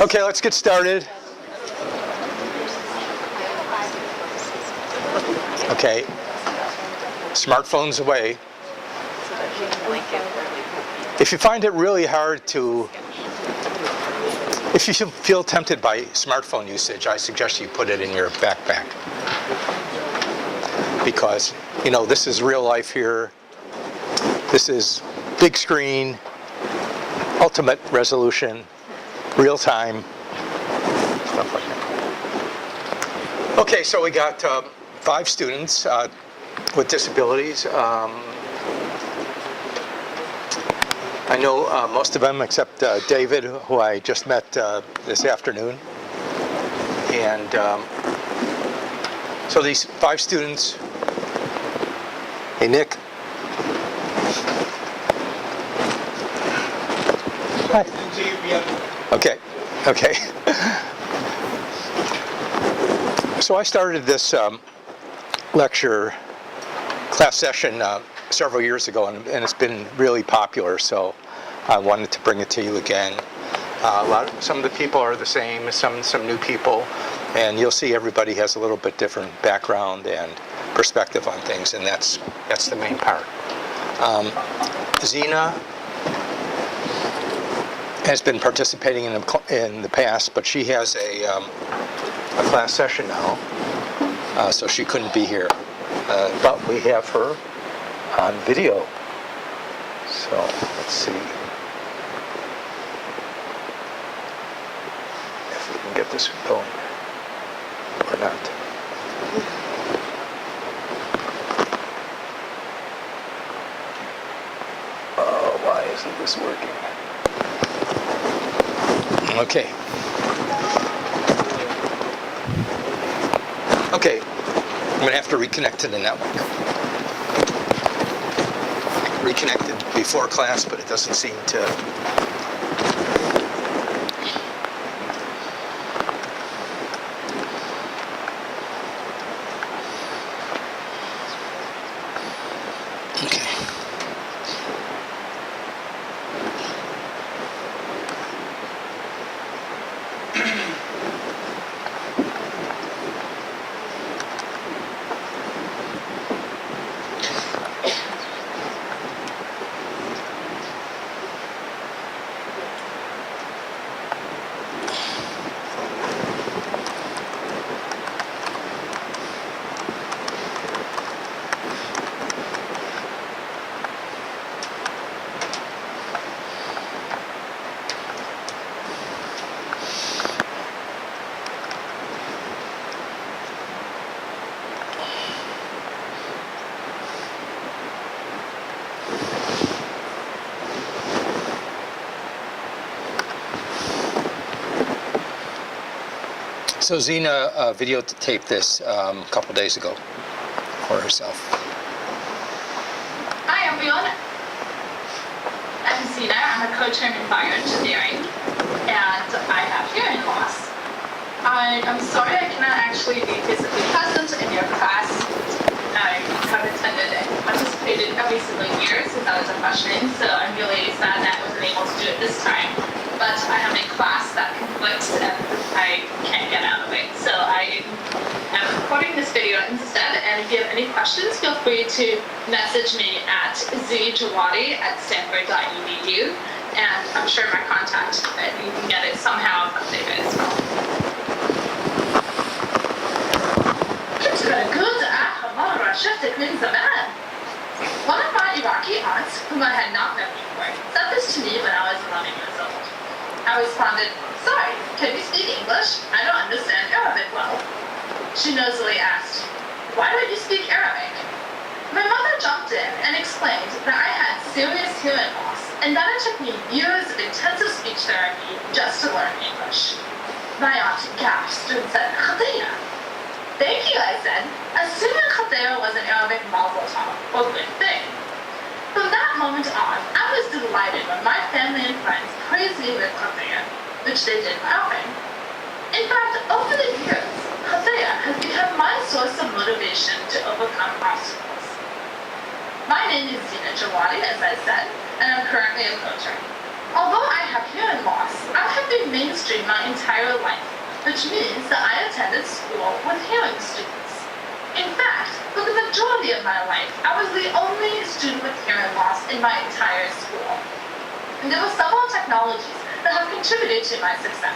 Okay, let's get started. Okay, smartphones away. If you find it really hard to, if you feel tempted by smartphone usage, I suggest you put it in your backpack. Because, you know, this is real life here. This is big screen, ultimate resolution, real time, stuff like that. Okay, so we got 5 students with disabilities. I know most of them except David, who I just met this afternoon. And so these 5 students, hey Nick. Hi. Okay, okay. So I started this lecture class session several years ago, and it's been really popular, so I wanted to bring it to you again. Some of the people are the same, some new people, and you'll see everybody has a little bit different background and perspective on things, and that's the main part. Zena has been participating in the past, but she has a class session now, so she couldn't be here. But we have her on video. So let's see if we can get this going or not. Oh, why isn't this working? Okay. Okay, I'm going to have to reconnect to the network. Reconnected before class, but it doesn't seem to. Okay. So Zena videotaped this a couple days ago for herself. Hi everyone, I'm Zena. I'm a co-chair in bioengineering, and I have hearing loss. I'm sorry I cannot actually be physically present in your class. I have attended and participated every single year since I was a freshman, so I'm really sad that I wasn't able to do it this time. But I have a class that conflicts and I can't get out of it. So I am recording this video instead, and if you have any questions, feel free to message me at zjawadi@stanford.edu, and I'm sure my contact, and you can get it somehow from David as well. One of my Iraqi aunts, whom I had not met before, said this to me when I was 11 years old. I responded, "Sorry, can you speak English? I don't understand Arabic well." She nosily asked, "Why don't you speak Arabic?" My mother jumped in and explained that I had serious hearing loss and that it took me years of intensive speech therapy just to learn English. My aunt gasped and said, "Khadija." "Thank you," I said, assuming Khadija was an Arabic mazel tov, or good thing. From that moment on, I was delighted when my family and friends praised me with Khadija, which they did often. In fact, over the years, Khadija has become my source of motivation to overcome obstacles. My name is Zena Jawadi, as I said, and I'm currently a coach. Although I have hearing loss, I have been mainstream my entire life, which means that I attended school with hearing students. In fact, for the majority of my life, I was the only student with hearing loss in my entire school. And there were several technologies that have contributed to my success.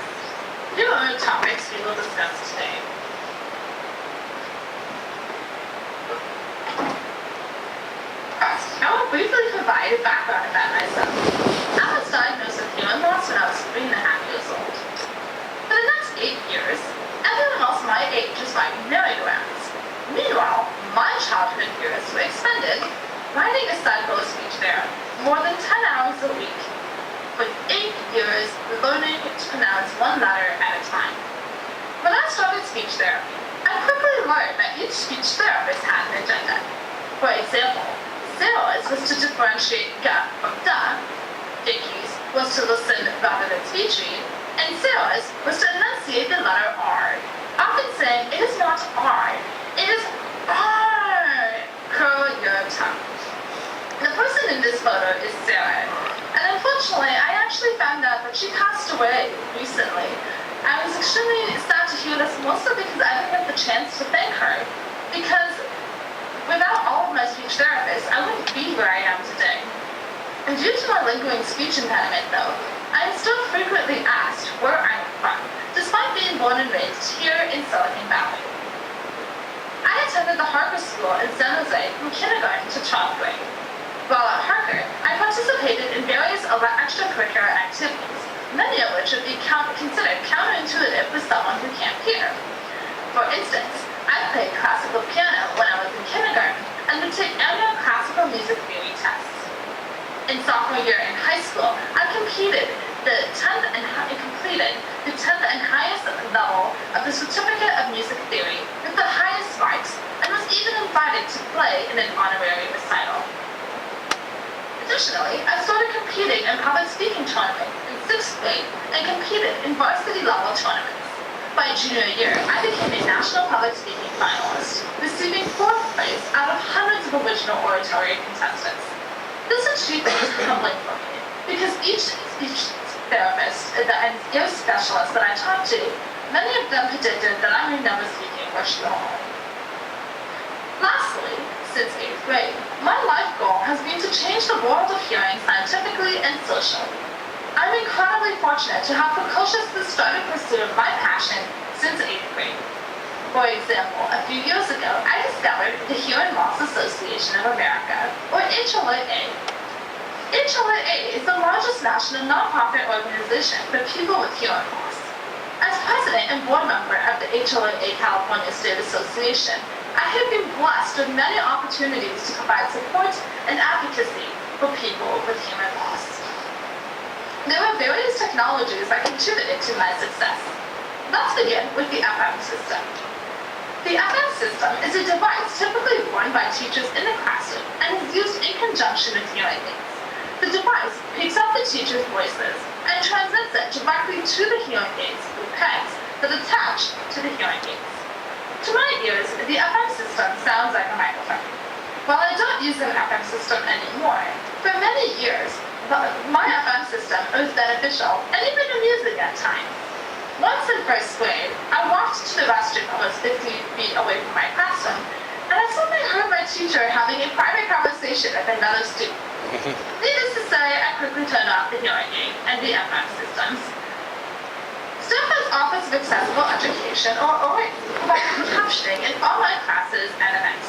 Here are the topics we will discuss today. First, I will briefly provide a background about myself. I was diagnosed with hearing loss when I was 3.5 years old. For the next 8 years, everyone else my age was riding merry-go-rounds. Meanwhile, my childhood years were expended riding a cycle of speech therapy more than 10 hours a week. For 8 years, learning to pronounce one letter at a time. When I started speech therapy, I quickly learned that each speech therapist had an agenda. For example, Sarah's was to differentiate ga from da, Dickie's was to listen rather than speech read, and Sarah's was to enunciate the letter R, often saying it is not R, it is R. Curl your tongue. The person in this photo is Sarah, and unfortunately, I actually found out that she passed away recently. I was extremely sad to hear this, mostly because I didn't get the chance to thank her, because without all of my speech therapists, I wouldn't be where I am today. And due to my lingering speech impediment, though, I am still frequently asked where I am from, despite being born and raised here in Silicon Valley. I attended the Harker School in San Jose from kindergarten to 12th grade. While at Harker, I participated in various extracurricular activities, many of which would be considered counterintuitive for someone who can't hear. For instance, I played classical piano when I was in kindergarten and would take annual classical music theory tests. In sophomore year in high school, I completed the 10th and highest level of the Certificate of Music Theory with the highest marks, and was even invited to play in an honorary recital. Additionally, I started competing in public speaking tournaments in 6th grade and competed in varsity level tournaments. By junior year, I became a national public speaking finalist, receiving 4th place out of hundreds of original oratory contestants. This achievement was humbling for me, because each speech therapist and ear specialist that I talked to, many of them predicted that I may never speak English at all. Lastly, since 8th grade, my life goal has been to change the world of hearing scientifically and socially. I'm incredibly fortunate to have precociously started pursuing my passion since 8th grade. For example, a few years ago, I discovered the Hearing Loss Association of America, or HLAA. HLAA is the largest national nonprofit organization for people with hearing loss. As president and board member of the HLAA California State Association, I have been blessed with many opportunities to provide support and advocacy for people with hearing loss. There are various technologies that contributed to my success. Let's begin with the FM system. The FM system is a device typically worn by teachers in the classroom and is used in conjunction with hearing aids. The device picks up the teacher's voices and transmits it directly to the hearing aids through pegs that attach to the hearing aids. To my ears, the FM system sounds like a microphone. While I don't use an FM system anymore, for many years, my FM system was beneficial and even amusing at times. Once in 1st grade, I walked to the restroom almost 50 feet away from my classroom, and I suddenly heard my teacher having a private conversation with another student. Needless to say, I quickly turned off the hearing aid and the FM systems. Stanford's Office of Accessible Education, or OAC, provides captioning in online classes and events.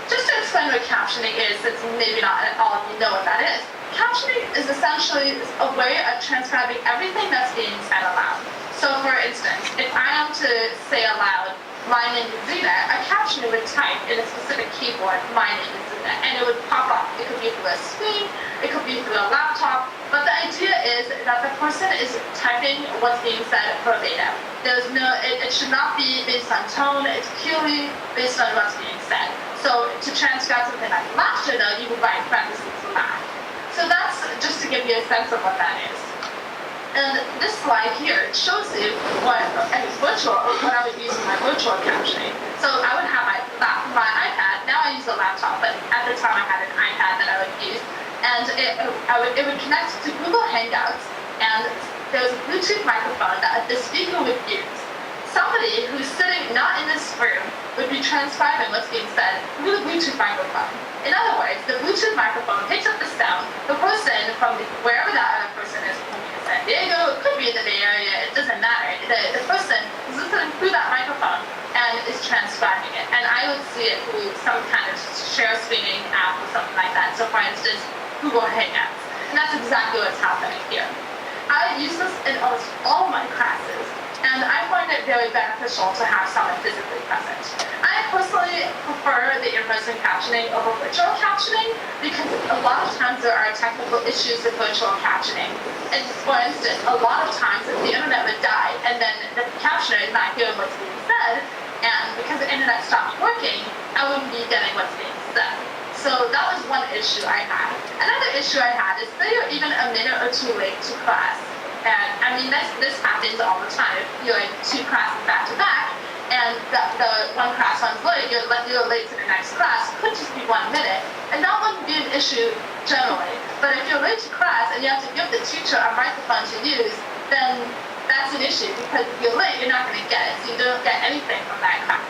Just to explain what captioning is, since maybe not all of you know what that is, captioning is essentially a way of transcribing everything that's being said aloud. So for instance, if I am to say aloud, my name is Zina, a captioner would type in a specific keyboard, my name is Zina, and it would pop up. It could be through a screen, it could be through a laptop, but the idea is that the person is typing what's being said verbatim. It should not be based on tone, it's purely based on what's being said. So to transcribe something like laughter, though, you would write parentheses laugh. So that's just to give you a sense of what that is. And this slide here shows you what I would use in my virtual captioning. So I would have my iPad. Now I use a laptop, but at the time I had an iPad that I would use, and it would connect to Google Hangouts, and there was a Bluetooth microphone that the speaker would use. Somebody who's sitting not in this room would be transcribing what's being said through the Bluetooth microphone. In other words, the Bluetooth microphone picks up the sound. The person from wherever that other person is, could be in San Diego, it could be in the Bay Area, it doesn't matter. The person is listening through that microphone and is transcribing it. And I would see it through some kind of share screening app or something like that. So for instance, Google Hangouts. And that's exactly what's happening here. I use this in almost all my classes, and I find it very beneficial to have someone physically present. I personally prefer the in-person captioning over virtual captioning because a lot of times there are technical issues with virtual captioning. And for instance, a lot of times if the internet would die and then the captioner is not hearing what's being said, and because the internet stopped working, I wouldn't be getting what's being said. So that was one issue I had. Another issue I had is say you're even a minute or two late to class. And I mean, this happens all the time. If you're in two classes back to back, and the one class runs late, you're late to the next class, could just be 1 minute. And that wouldn't be an issue generally. But if you're late to class and you have to give the teacher a microphone to use, then that's an issue because if you're late, you're not going to get it. So you don't get anything from that class.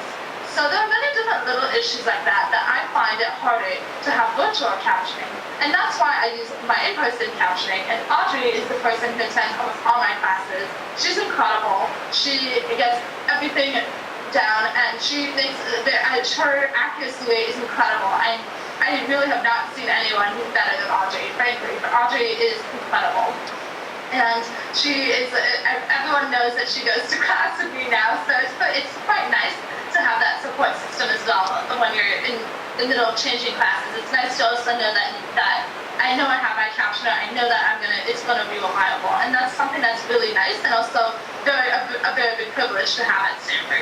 So there are many different little issues like that I find it harder to have virtual captioning. And that's why I use my in-person captioning. And Audrey is the person who attends almost all my classes. She's incredible. She gets everything down, and she thinks that her accuracy rate is incredible. I really have not seen anyone who's better than Audrey, frankly. But Audrey is incredible. And she is, everyone knows that she goes to class with me now, so it's quite nice to have that support system as well when you're in the middle of changing classes. It's nice to also know that I know I have my captioner, I know that it's gonna be reliable, and that's something that's really nice and also a very big privilege to have at Stanford.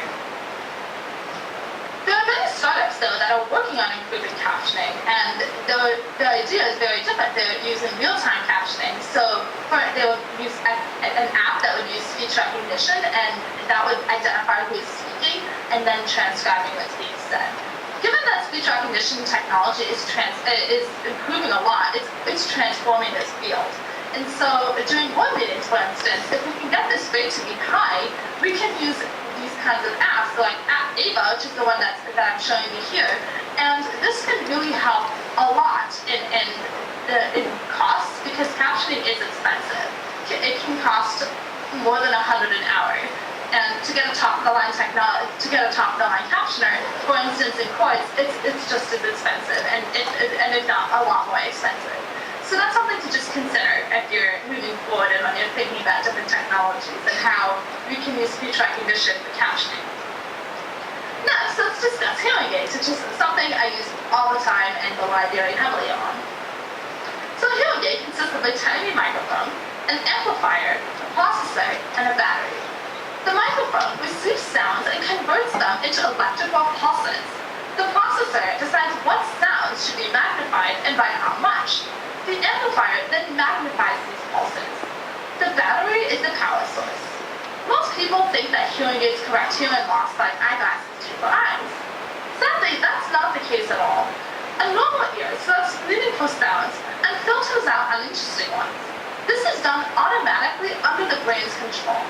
There are many startups, though, that are working on improving captioning, and the idea is very different. They're using real-time captioning, so they would use an app that would use speech recognition, and that would identify who is speaking, and then transcribing what's being said. Given that speech recognition technology is improving a lot, it's transforming this field. And so during board meetings, for instance, if we can get this rate to be high, we can use these kinds of apps, so like App Ava, which is the one that I'm showing you here, and this can really help a lot in costs because captioning is expensive. It can cost more than $100 an hour, and to get a top-of-the-line captioner, for instance, in courts, it's just as expensive, and if not a lot more expensive. So that's something to just consider if you're moving forward and when you're thinking about different technologies and how we can use speech recognition for captioning. Next, let's discuss hearing aids, which is something I use all the time and rely very heavily on. So a hearing aid consists of a tiny microphone, an amplifier, a processor, and a battery. The microphone receives sounds and converts them into electrical pulses. The processor decides what sounds should be magnified and by how much. The amplifier then magnifies these pulses. The battery is the power source. Most people think that hearing aids correct hearing loss like eyeglasses do for eyes. Sadly, that's not the case at all. A normal ear selects meaningful sounds and filters out uninteresting ones. This is done automatically under the brain's control.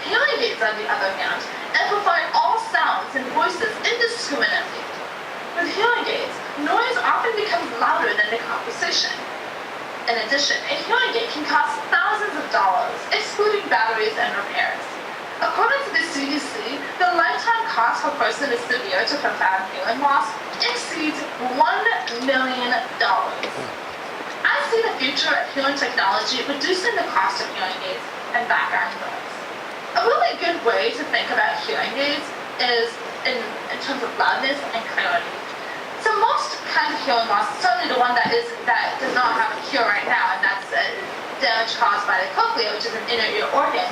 Hearing aids, on the other hand, amplify all sounds and voices indiscriminately. With hearing aids, noise often becomes louder than the conversation. In addition, a hearing aid can cost thousands of dollars, excluding batteries and repairs. According to the CDC, the lifetime cost per person with severe to profound hearing loss exceeds $1 million. I see the future of hearing technology reducing the cost of hearing aids and background noise. A really good way to think about hearing aids is in terms of loudness and clarity. So most kinds of hearing loss, certainly the one that does not have a cure right now, and that's damage caused by the cochlea, which is an inner ear organ,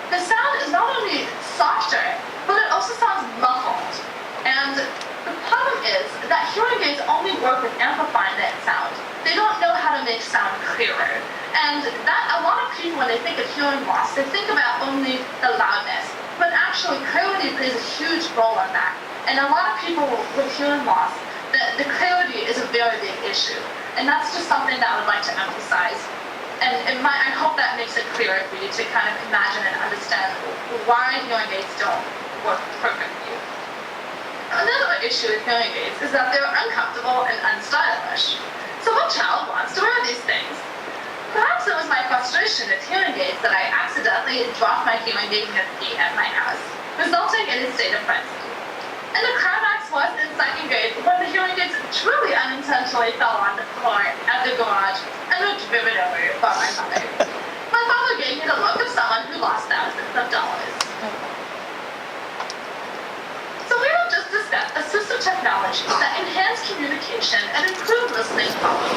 the sound is not only softer, but it also sounds muffled. And the problem is that hearing aids only work with amplifying that sound. They don't know how to make sound clearer. And that a lot of people, when they think of hearing loss, they think about only the loudness. But actually, clarity plays a huge role in that. And a lot of people with hearing loss, the clarity is a very big issue. And that's just something that I would like to emphasize. And I hope that makes it clearer for you to kind of imagine and understand why hearing aids don't work perfectly. Another issue with hearing aids is that they're uncomfortable and unstylish. So what child wants to wear these things? Perhaps it was my frustration with hearing aids that I accidentally dropped my hearing aid at my house, resulting in a state of frenzy. And the climax was in second grade when the hearing aids truly unintentionally fell on the floor at the garage and were driven over by my mother. My father gave me the look of someone who lost thousands of dollars. So we have just discussed assistive technologies that enhance communication and improve listening quality.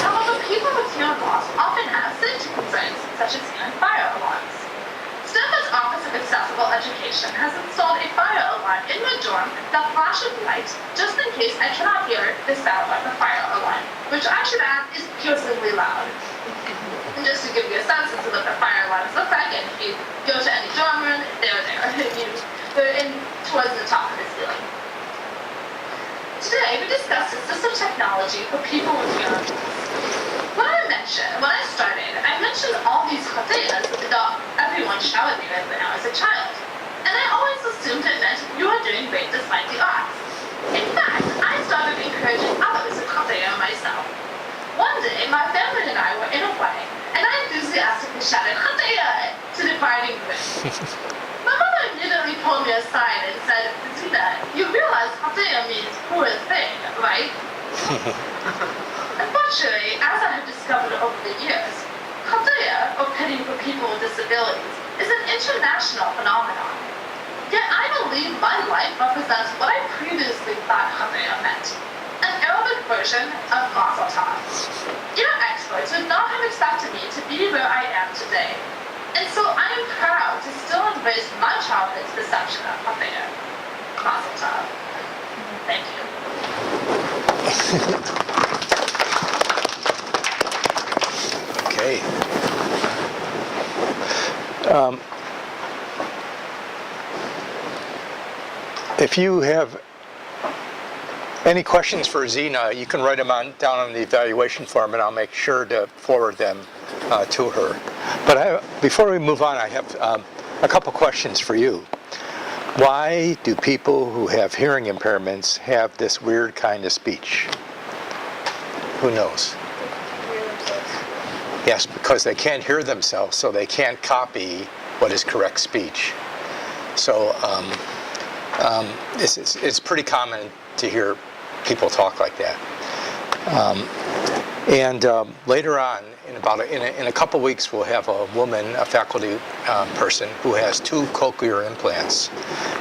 However, people with hearing loss often have safety concerns, such as hearing fire alarms. Stanford's Office of Accessible Education has installed a fire alarm in my dorm that flashes light just in case I cannot hear the sound of the fire alarm, which I should add is piercingly loud. And just to give you a sense of what the fire alarms look like, and if you go to any dorm room, they're there. They're in towards the top of the ceiling. Today, we discussed assistive technology for people with hearing loss. When I started, I mentioned all these ideas that everyone showered me with when I was a child. And I always assumed it meant you are doing great despite the odds. In fact, I started encouraging others to Kotea myself. One day, my family and I were in a wedding, and I enthusiastically shouted Kotea to the party group. My mother immediately pulled me aside and said, Zina, you realize Kotea means poor thing, right? Unfortunately, as I have discovered over the years, Kotea, or pity for people with disabilities, is an international phenomenon. Yet I believe my life represents what I previously thought Kotea meant, an Arabic version of Mazel Tov. Your experts would not have expected me to be where I am today, and so I am proud to still embrace my childhood's perception of Kotea. Mazel Tov. Thank you. Okay. If you have any questions for Zina, you can write them down on the evaluation form, and I'll make sure to forward them to her. But before we move on, I have a couple questions for you. Why do people who have hearing impairments have this weird kind of speech? Who knows? Yes, because they can't hear themselves, so they can't copy what is correct speech. So it's pretty common to hear people talk like that. Later on, in a couple weeks, we'll have a woman, a faculty person, who has 2 cochlear implants,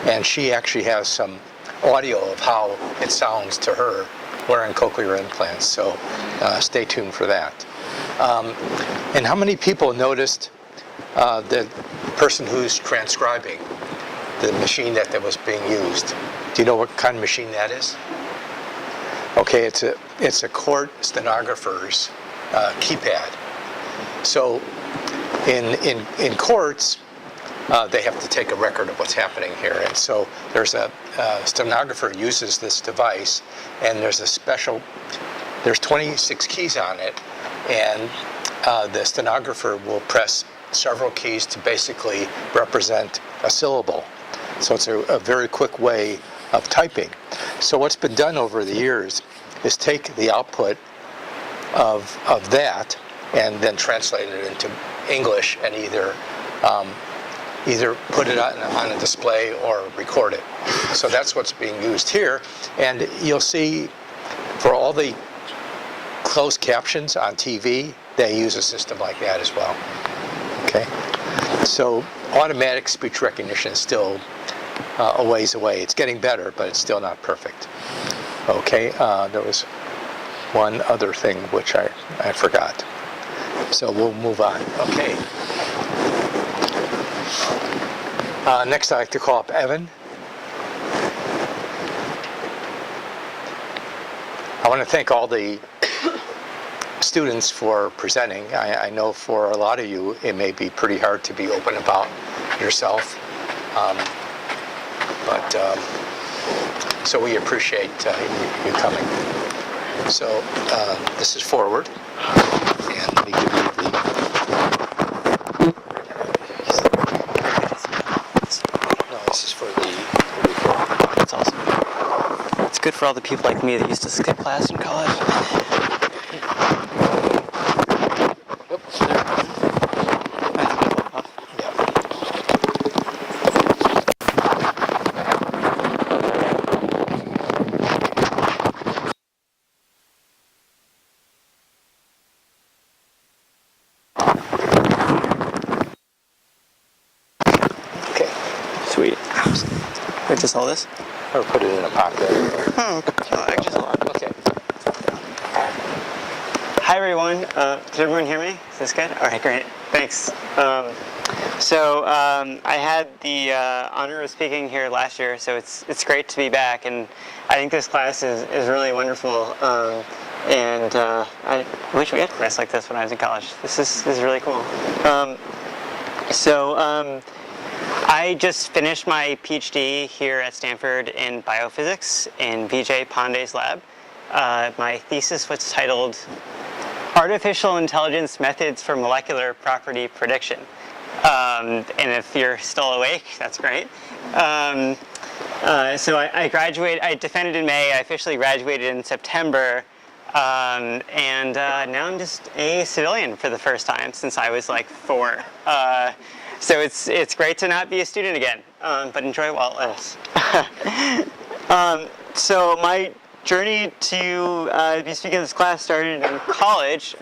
and she actually has some audio of how it sounds to her wearing cochlear implants. So stay tuned for that. And how many people noticed the person who's transcribing, the machine that was being used? Do you know what kind of machine that is? Okay, it's a court stenographer's keypad. So in courts, they have to take a record of what's happening here, and so there's a stenographer uses this device, and there's 26 keys on it, and the stenographer will press several keys to basically represent a syllable. So it's a very quick way of typing. So what's been done over the years is take the output of that and then translate it into English and either put it on a display or record it. So that's what's being used here. And you'll see for all the closed captions on TV, they use a system like that as well. Okay? So automatic speech recognition is still a ways away. It's getting better, but it's still not perfect. Okay, there was one other thing which I forgot. So we'll move on. Okay. Next I'd like to call up Evan. I want to thank all the students for presenting. I know for a lot of you it may be pretty hard to be open about yourself. So we appreciate you coming. So this is forward, and let me give you the good for all the people like me that used to skip class in college. Oops, there. Okay. Sweet. Wait, just hold this? Or put it in a pocket. Oh, I just hold on. Okay. Hi everyone. Can everyone hear me? Is this good? All right, great. Thanks. I had the honor of speaking here last year, so it's great to be back, and I think this class is really wonderful. I wish we had a class like this when I was in college. This is really cool. I just finished my PhD here at Stanford in biophysics in Vijay Pandey's lab. My thesis was titled Artificial Intelligence Methods for Molecular Property Prediction. And if you're still awake, that's great. I defended in May, I officially graduated in September, now I'm just a civilian for the first time since I was like 4. So it's great to not be a student again, but enjoy it while it lasts. So my journey to be speaking in this class started in college.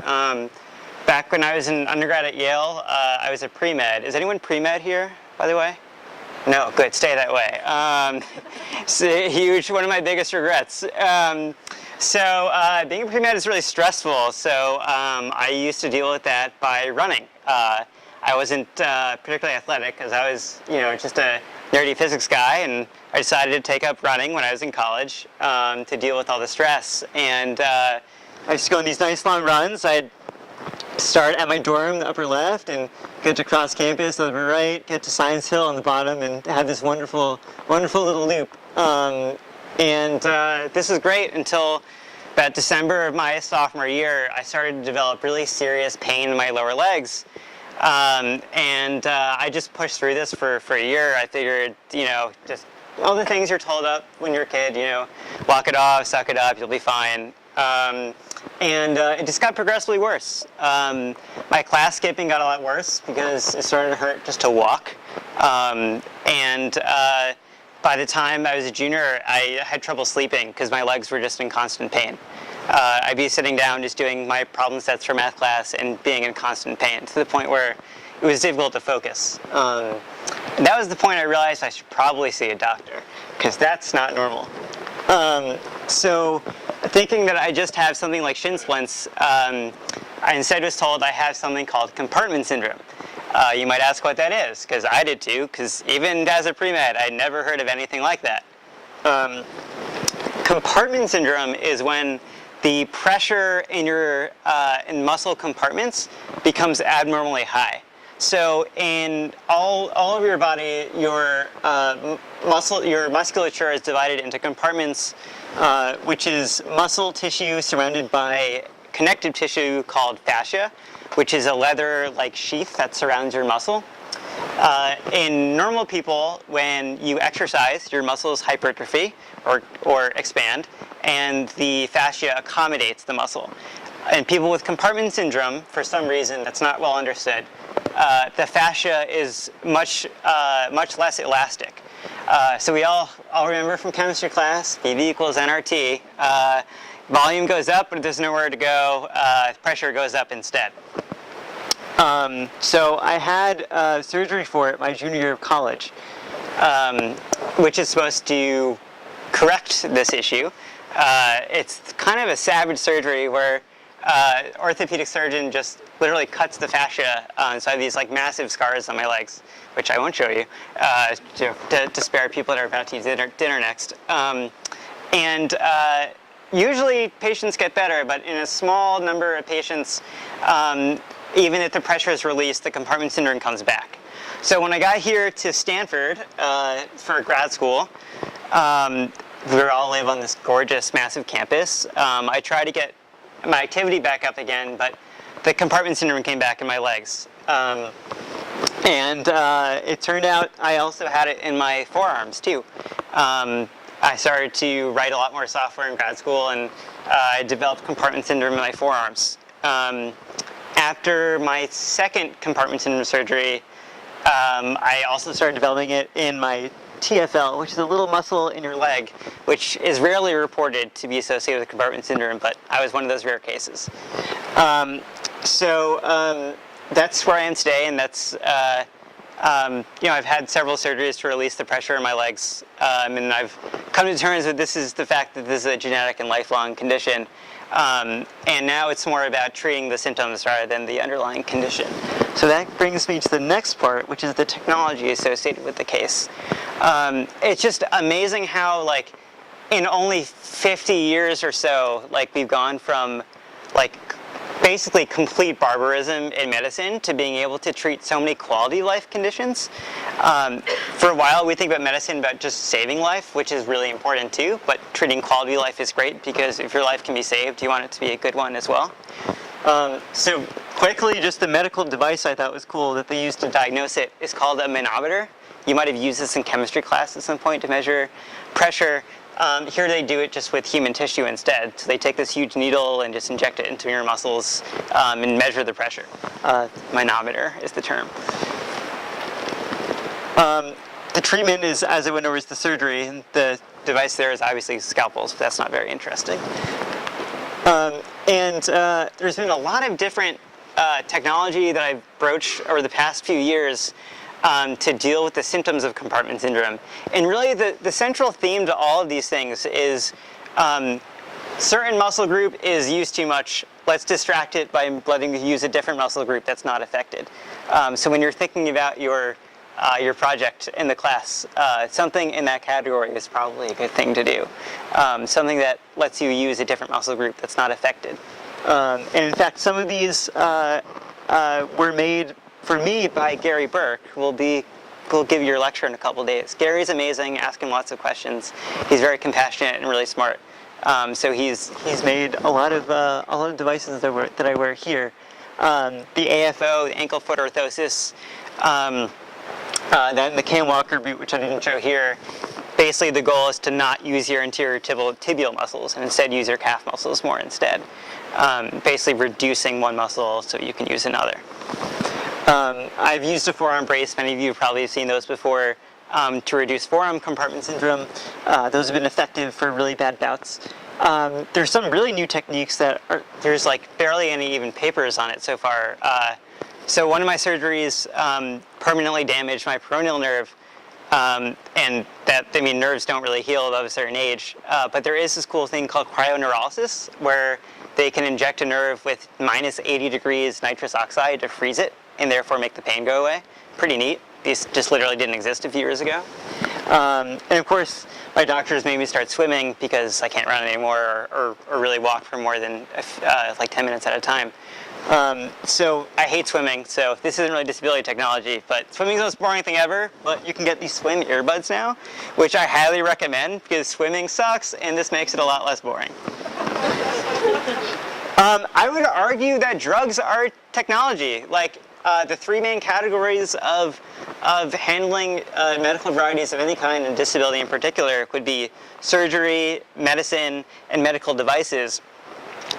Back when I was an undergrad at Yale, I was a pre-med. Is anyone pre-med here, by the way? No, good, stay that way. It's huge, one of my biggest regrets. Being a pre-med is really stressful, so I used to deal with that by running. I wasn't particularly athletic because I was, just a nerdy physics guy, and I decided to take up running when I was in college to deal with all the stress. And I used to go on these nice long runs. I'd start at my dorm, the upper left, and get to cross campus, the upper right, get to Science Hill on the bottom, and have this wonderful, wonderful little loop. This was great until about December of my sophomore year. I started to develop really serious pain in my lower legs. I just pushed through this for a year. I figured, just all the things you're told up when you're a kid, walk it off, suck it up, you'll be fine. It just got progressively worse. My class skipping got a lot worse because it started to hurt just to walk. By the time I was a junior, I had trouble sleeping because my legs were just in constant pain. I'd be sitting down just doing my problem sets for math class and being in constant pain to the point where it was difficult to focus. And that was the point I realized I should probably see a doctor because that's not normal. Thinking that I just have something like shin splints, I instead was told I have something called compartment syndrome. You might ask what that is, because I did too, because even as a pre-med, I'd never heard of anything like that. Compartment syndrome is when the pressure in your in muscle compartments becomes abnormally high. So in all of your body, your musculature is divided into compartments, which is muscle tissue surrounded by connective tissue called fascia, which is a leather-like sheath that surrounds your muscle. In normal people, when you exercise, your muscles hypertrophy or expand, and the fascia accommodates the muscle. In people with compartment syndrome, for some reason that's not well understood, the fascia is much less elastic. So we all remember from chemistry class, PV equals nRT. Volume goes up, but there's nowhere to go. Pressure goes up instead. So I had surgery for it my junior year of college, which is supposed to correct this issue. It's kind of a savage surgery where orthopedic surgeon just literally cuts the fascia, so I have these like massive scars on my legs, which I won't show you, to spare people that are about to eat dinner next. Usually patients get better, but in a small number of patients, even if the pressure is released, the compartment syndrome comes back. So when I got here to Stanford for grad school, we all live on this gorgeous, massive campus. I tried to get my activity back up again, but the compartment syndrome came back in my legs. It turned out I also had it in my forearms too. I started to write a lot more software in grad school, and I developed compartment syndrome in my forearms. After my second compartment syndrome surgery, I also started developing it in my TFL, which is a little muscle in your leg, which is rarely reported to be associated with compartment syndrome, but I was one of those rare cases. That's where I am today, and that's, I've had several surgeries to release the pressure in my legs, and I've come to terms with this is the fact that this is a genetic and lifelong condition. And now it's more about treating the symptoms rather than the underlying condition. So that brings me to the next part, which is the technology associated with the case. It's just amazing how, like, in only 50 years or so, like, we've gone from, like, basically complete barbarism in medicine to being able to treat so many quality life conditions. For a while, we think about medicine about just saving life, which is really important too, but treating quality life is great because if your life can be saved, you want it to be a good one as well. So quickly, just the medical device I thought was cool that they used to diagnose it is called a manometer. You might have used this in chemistry class at some point to measure pressure. Here they do it just with human tissue instead. So they take this huge needle and just inject it into your muscles and measure the pressure. Manometer is the term. The treatment is, as I went over, is the surgery. And the device there is obviously scalpels, but that's not very interesting. There's been a lot of different technology that I've broached over the past few years to deal with the symptoms of compartment syndrome. And really the central theme to all of these things is certain muscle group is used too much. Let's distract it by letting you use a different muscle group that's not affected. So when you're thinking about your project in the class, something in that category is probably a good thing to do. Something that lets you use a different muscle group that's not affected. And in fact, some of these were made for me by Gary Burke, who will give your lecture in a couple days. Gary's amazing. Ask him lots of questions. He's very compassionate and really smart. So he's made a lot of devices that I wear here. The AFO, the ankle foot orthosis, then the Cam Walker boot, which I didn't show here. Basically, the goal is to not use your anterior tibial muscles and instead use your calf muscles more instead. Basically reducing one muscle so you can use another. I've used a forearm brace. Many of you have probably seen those before to reduce forearm compartment syndrome. Those have been effective for really bad bouts. There's some really new techniques there's like barely any even papers on it so far. So one of my surgeries permanently damaged my peroneal nerve, and nerves don't really heal above a certain age. But there is this cool thing called cryoneurolysis, where they can inject a nerve with minus 80 degrees nitrous oxide to freeze it, and therefore make the pain go away. Pretty neat. These just literally didn't exist a few years ago. And of course, my doctors made me start swimming because I can't run anymore or really walk for more than like 10 minutes at a time. So I hate swimming, so this isn't really disability technology, but swimming's the most boring thing ever, but you can get these swim earbuds now, which I highly recommend because swimming sucks and this makes it a lot less boring. I would argue that drugs are technology. Like the three main categories of handling medical varieties of any kind and disability in particular would be surgery, medicine, and medical devices.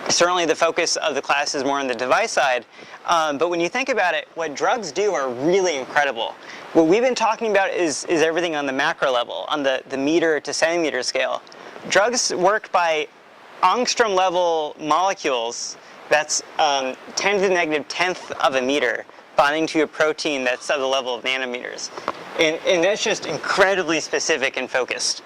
Certainly the focus of the class is more on the device side, but when you think about it, what drugs do are really incredible. What we've been talking about is everything on the macro level, on the meter to centimeter scale. Drugs work by angstrom level molecules, that's 10 to the negative 10th of a meter, bonding to a protein that's of the level of nanometers. And that's just incredibly specific and focused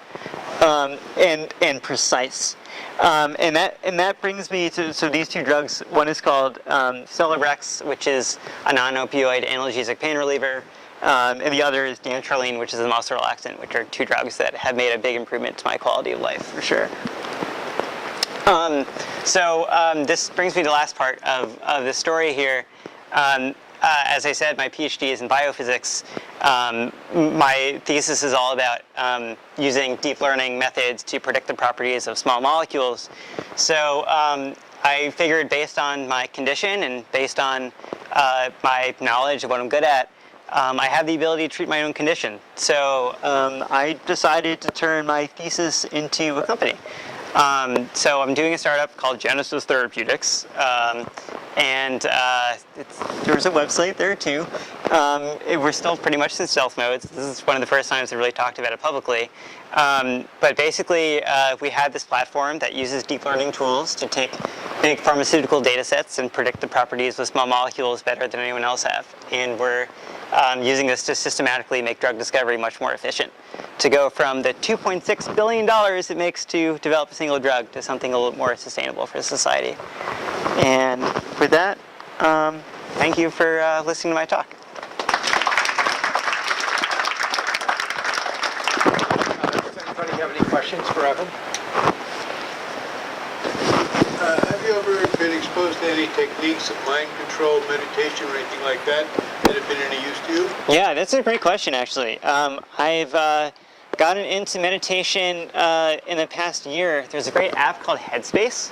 and precise. And that brings me to, so these two drugs, one is called Celebrex, which is a non-opioid analgesic pain reliever, and the other is dantrolene, which is a muscle relaxant, which are two drugs that have made a big improvement to my quality of life, for sure. This brings me to the last part of the story here. As I said, my PhD is in biophysics. My thesis is all about using deep learning methods to predict the properties of small molecules. So I figured based on my condition and based on my knowledge of what I'm good at, I have the ability to treat my own condition. So I decided to turn my thesis into a company. So I'm doing a startup called Genesis Therapeutics, and there's a website there too. We're still pretty much in stealth mode. This is one of the first times I really talked about it publicly. But basically, we have this platform that uses deep learning tools to take big pharmaceutical data sets and predict the properties of small molecules better than anyone else have. And we're using this to systematically make drug discovery much more efficient. To go from the $2.6 billion it makes to develop a single drug to something a little more sustainable for society. And with that, thank you for listening to my talk. Does anybody have any questions for Evan? Have you ever been exposed to any techniques of mind control, meditation, or anything like that that have been any use to you? Yeah, that's a great question, actually. I've gotten into meditation in the past year. There's a great app called Headspace,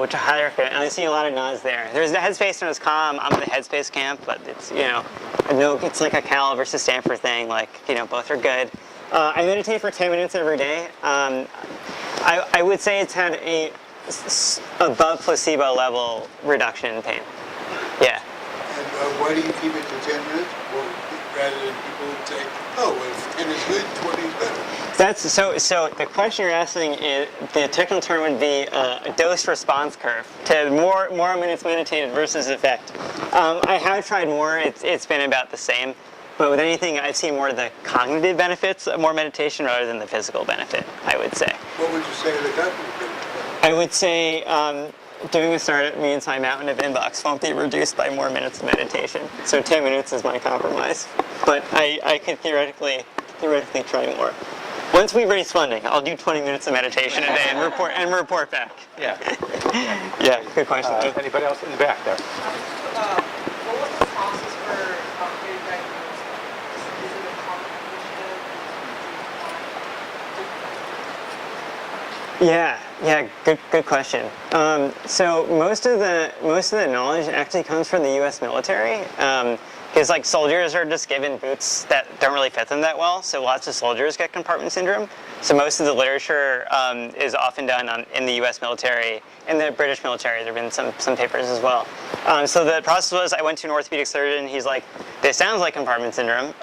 which I highly recommend. And I see a lot of nods there. There's the Headspace and it's Calm. I'm in the Headspace camp, but it's, it's like a Cal versus Stanford thing. Like, both are good. I meditate for 10 minutes every day. I would say it's had a above placebo level reduction in pain. Yeah. And why do you keep it to 10 minutes? Well, rather than people would say, oh, well, if 10 is good, 20 is better. That's so the question you're asking is, the technical term would be a dose response curve to more minutes meditated versus effect. I have tried more. It's been about the same. But with anything, I've seen more of the cognitive benefits of more meditation rather than the physical benefit, I would say. What would you say to the cognitive? I would say doing a startup means my mountain of inbox won't be reduced by more minutes of meditation. So 10 minutes is my compromise. But I could theoretically try more. Once we raise funding, I'll do 20 minutes of meditation a day and report back. Yeah. Yeah, good question. Anybody else in the back there? What was the process for getting diagnosed? Is it a common Yeah, good question. So most of the knowledge actually comes from the U.S. military, because like soldiers are just given boots that don't really fit them that well. So lots of soldiers get compartment syndrome. So most of the literature is often done in the U.S. military. In the British military, there have been some papers as well. So the process was, I went to an orthopedic surgeon. He's like, this sounds like compartment syndrome.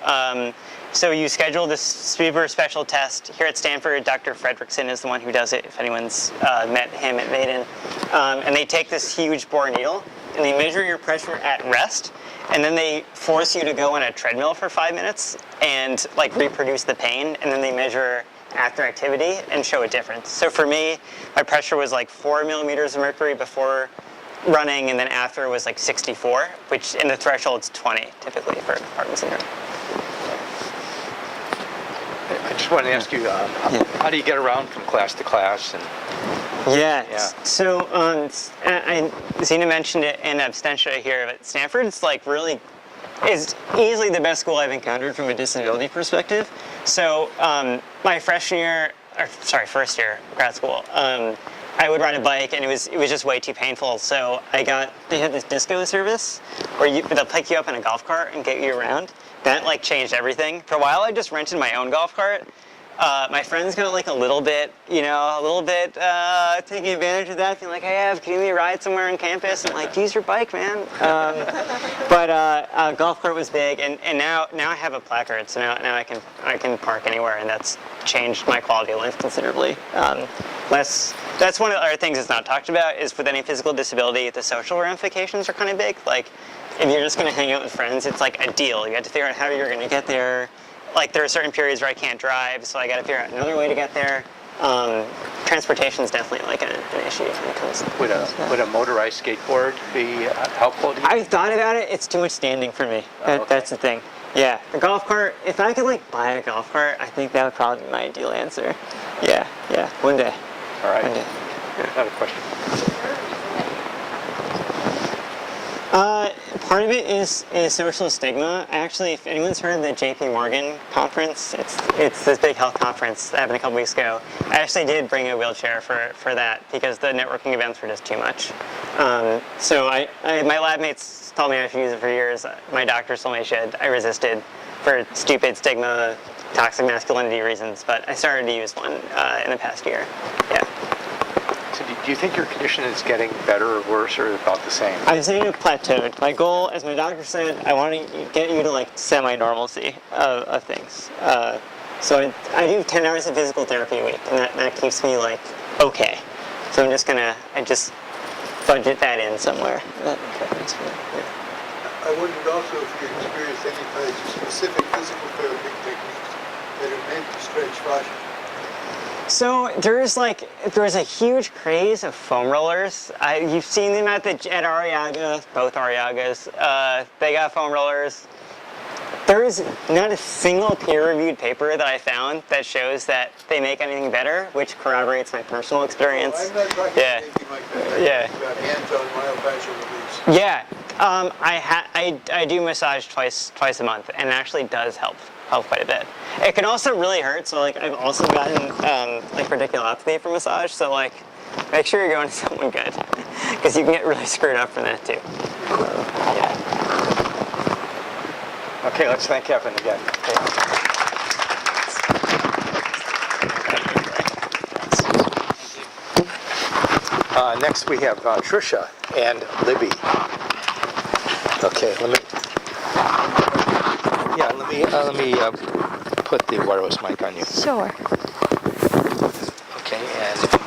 So you schedule this super special test. Here at Stanford, Dr. Fredrickson is the one who does it, if anyone's met him at Maiden. And they take this huge bore needle, and they measure your pressure at rest, and then they force you to go on a treadmill for 5 minutes and like reproduce the pain, and then they measure after activity and show a difference. So for me, my pressure was like 4 millimeters of mercury before running, and then after was like 64, which in the threshold's 20 typically for compartment syndrome. I just wanted to ask you, how do you get around from class to class? And So Zena mentioned it in absentia here, but Stanford's like really is easily the best school I've encountered from a disability perspective. So my first year grad school, I would ride a bike and it was just way too painful. So they had this disco service where they'll pick you up in a golf cart and get you around. That like changed everything. For a while, I just rented my own golf cart. My friends got like a little bit taking advantage of that, being like, "Hey, Ev, can you give me a ride somewhere on campus?" And like, use your bike, man. But golf cart was big, and now I have a placard, so now I can park anywhere, and that's changed my quality of life considerably. That's one of the other things that's not talked about is with any physical disability, the social ramifications are kind of big. Like, if you're just going to hang out with friends, it's like a deal. You have to figure out how you're going to get there. Like, there are certain periods where I can't drive, so I got to figure out another way to get there. Transportation is definitely like an issue when it comes to would a motorized skateboard be helpful to you? I've thought about it. It's too much standing for me. That's the thing. Yeah, the golf cart. If I could like buy a golf cart, I think that would probably be my ideal answer. Yeah, one day. All right. One day. Another question. Part of it is social stigma. Actually, if anyone's heard of the JP Morgan conference, it's this big health conference that happened a couple weeks ago. I actually did bring a wheelchair for that because the networking events were just too much. So my lab mates told me I should use it for years. My doctors told me I should. I resisted for stupid stigma, toxic masculinity reasons, but I started to use one in the past year. Yeah. So do you think your condition is getting better or worse or about the same? I'm saying it plateaued. My goal, as my doctor said, I want to get you to like semi-normalcy of things. So I do 10 hours of physical therapy a week, and that keeps me like okay. So I just budget that in somewhere. I wondered also if you experienced any types of specific physical therapy techniques that are meant to stretch fascia. So there's a huge craze of foam rollers. You've seen them at Arriaga, both Arriagas. They got foam rollers. There is not a single peer-reviewed paper that I found that shows that they make anything better, which corroborates my personal experience. I'm not talking Yeah. about anything like that. Yeah. I'm talking about hands-on myofascial release. Yeah, I do massage twice a month, and it actually does help quite a bit. It can also really hurt, so like I've also gotten like radiculopathy from massage, so like make sure you're going to someone good, because you can get really screwed up from that too. Yeah. Okay, let's thank Kevin again. Next we have Trisha and Libby. Okay, let me put the wireless mic on you. Sure. Okay, and if you can.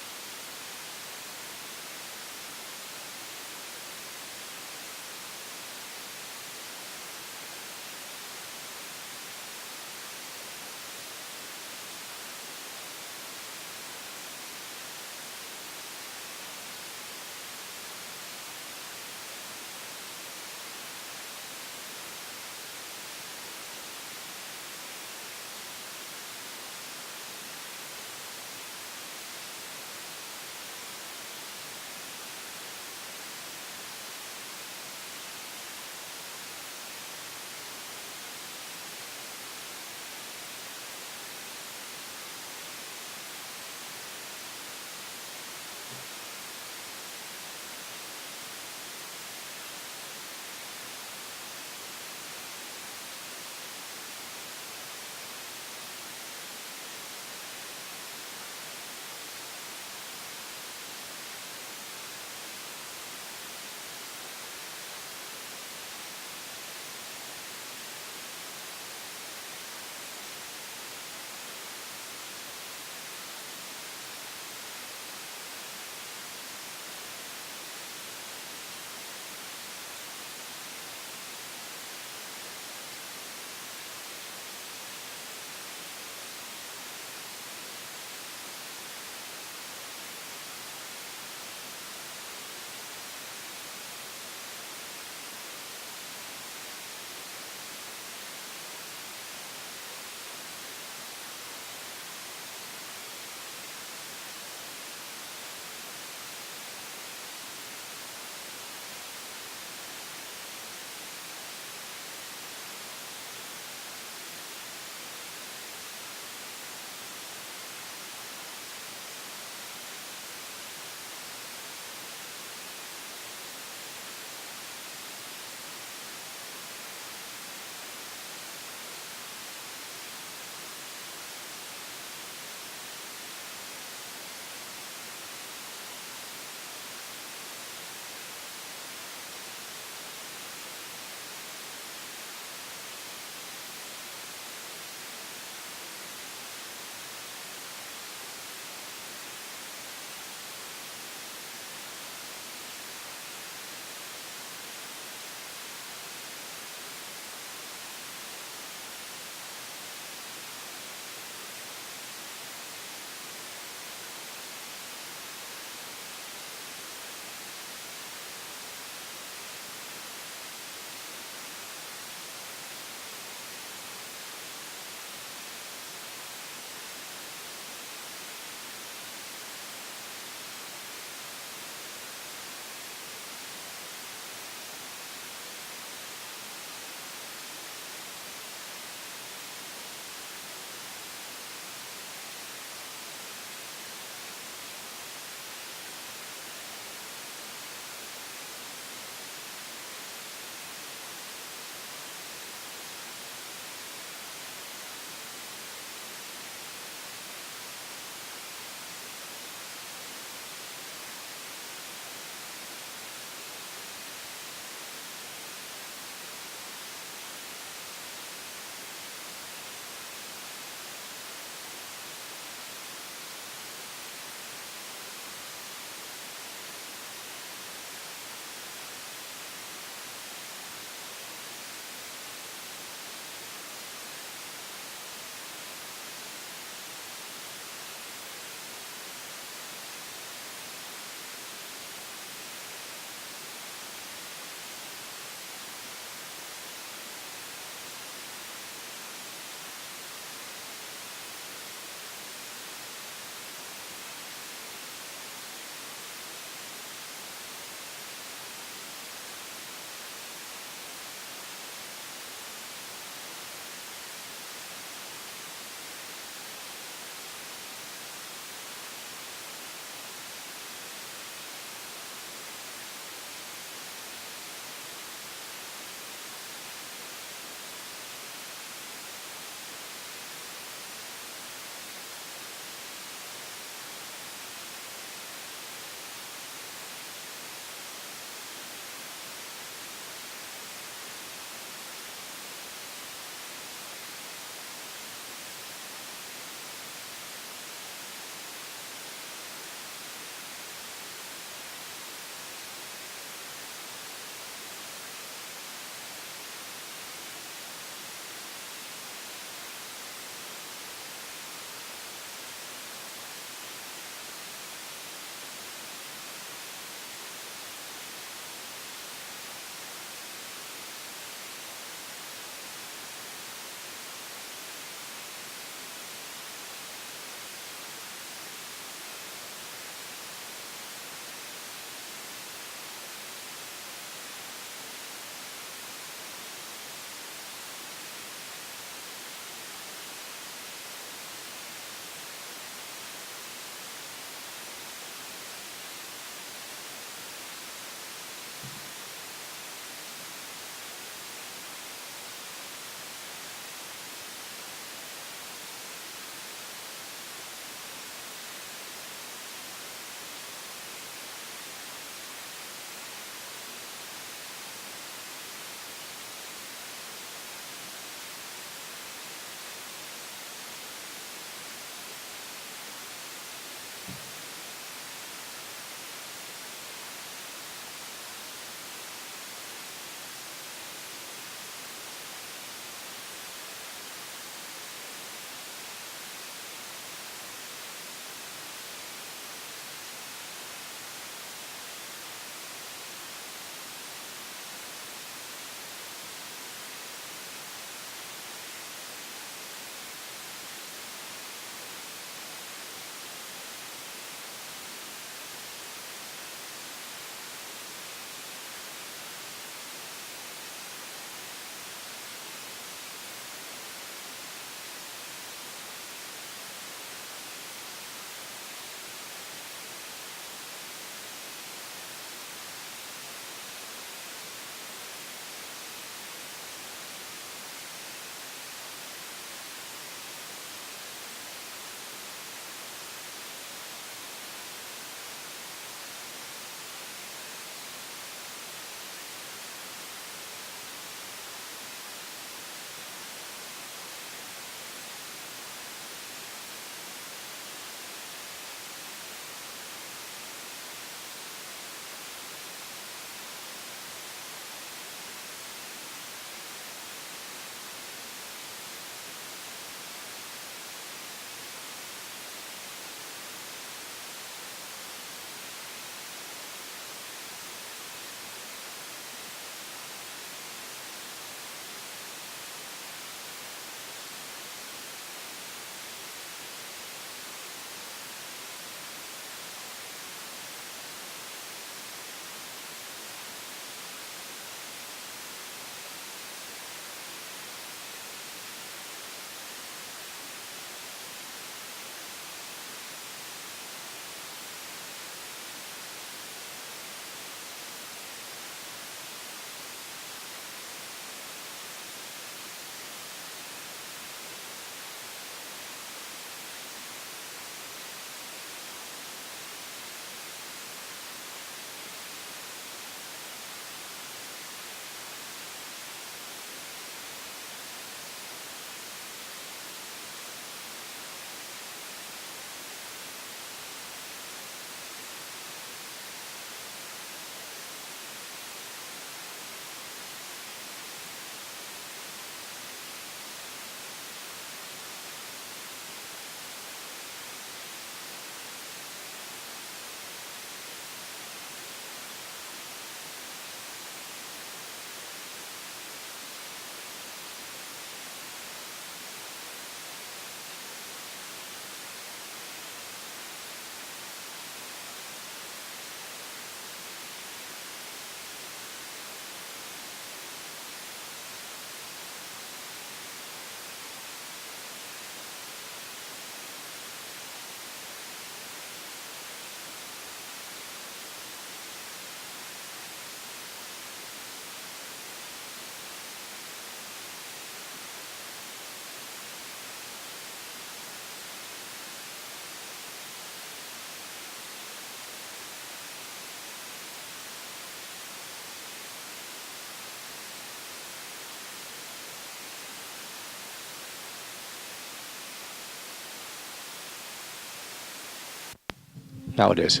Now it is.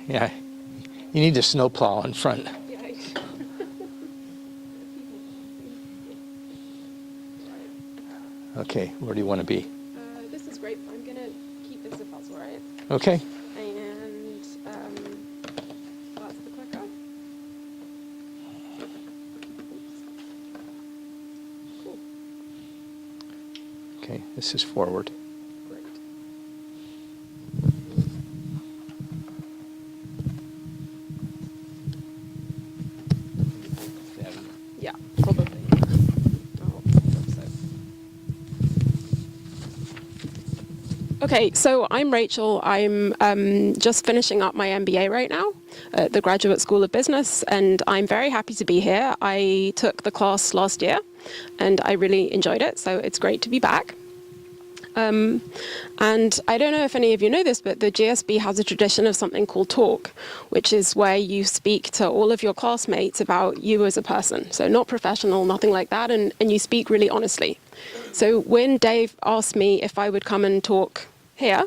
Yeah, you need a snowplow in front. Okay, where do you want to be? This is great. I'm going to keep this if that's all right. Okay. And that's the clicker. Cool. Okay, this is forward. Great. Yeah, probably. Oh, so. Okay, so I'm Rachel. I'm just finishing up my MBA right now at the Graduate School of Business, and I'm very happy to be here. I took the class last year, and I really enjoyed it, so it's great to be back. And I don't know if any of you know this, but the GSB has a tradition of something called Talk, which is where you speak to all of your classmates about you as a person. So not professional, nothing like that, and you speak really honestly. So when Dave asked me if I would come and talk here,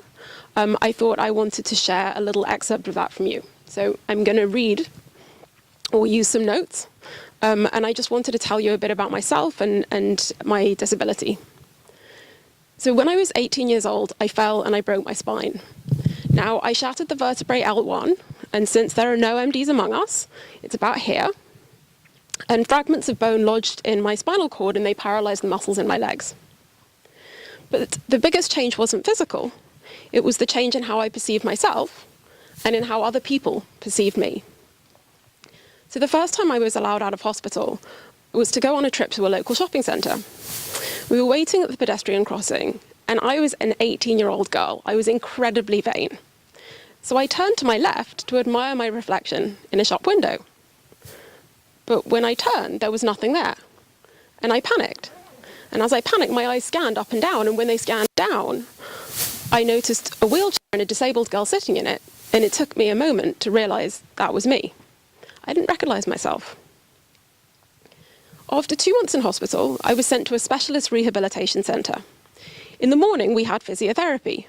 I thought I wanted to share a little excerpt of that from you. So I'm going to read or use some notes, and I just wanted to tell you a bit about myself and my disability. So when I was 18 years old, I fell and I broke my spine. Now, I shattered the vertebrae L1, and since there are no MDs among us, it's about here, and fragments of bone lodged in my spinal cord and they paralyzed the muscles in my legs. But the biggest change wasn't physical. It was the change in how I perceived myself and in how other people perceived me. So the first time I was allowed out of hospital was to go on a trip to a local shopping centre. We were waiting at the pedestrian crossing, and I was an 18-year-old girl. I was incredibly vain. So I turned to my left to admire my reflection in a shop window. But when I turned, there was nothing there, and I panicked. And as I panicked, my eyes scanned up and down, and when they scanned down, I noticed a wheelchair and a disabled girl sitting in it, and it took me a moment to realize that was me. I didn't recognize myself. After 2 months in hospital, I was sent to a specialist rehabilitation centre. In the morning, we had physiotherapy,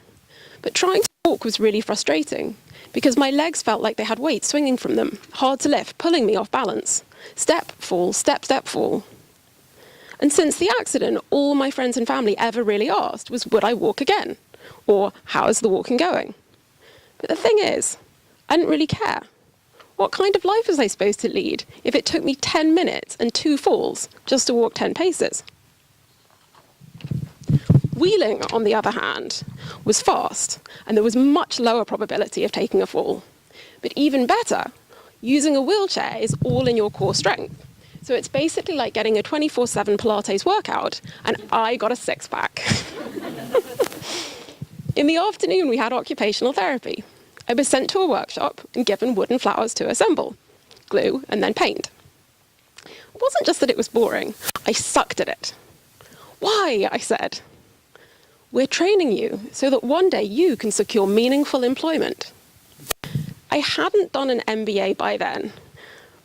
but trying to walk was really frustrating because my legs felt like they had weight swinging from them, hard to lift, pulling me off balance. Step, fall, step, step, fall. And since the accident, all my friends and family ever really asked was, would I walk again? Or, how is the walking going? But the thing is, I didn't really care. What kind of life was I supposed to lead if it took me 10 minutes and 2 falls just to walk 10 paces? Wheeling, on the other hand, was fast, and there was much lower probability of taking a fall. But even better, using a wheelchair is all in your core strength. So it's basically like getting a 24/7 Pilates workout, and I got a six-pack. In the afternoon, we had occupational therapy. I was sent to a workshop and given wooden flowers to assemble, glue, and then paint. It wasn't just that it was boring, I sucked at it. Why? I said. We're training you so that one day you can secure meaningful employment. I hadn't done an MBA by then,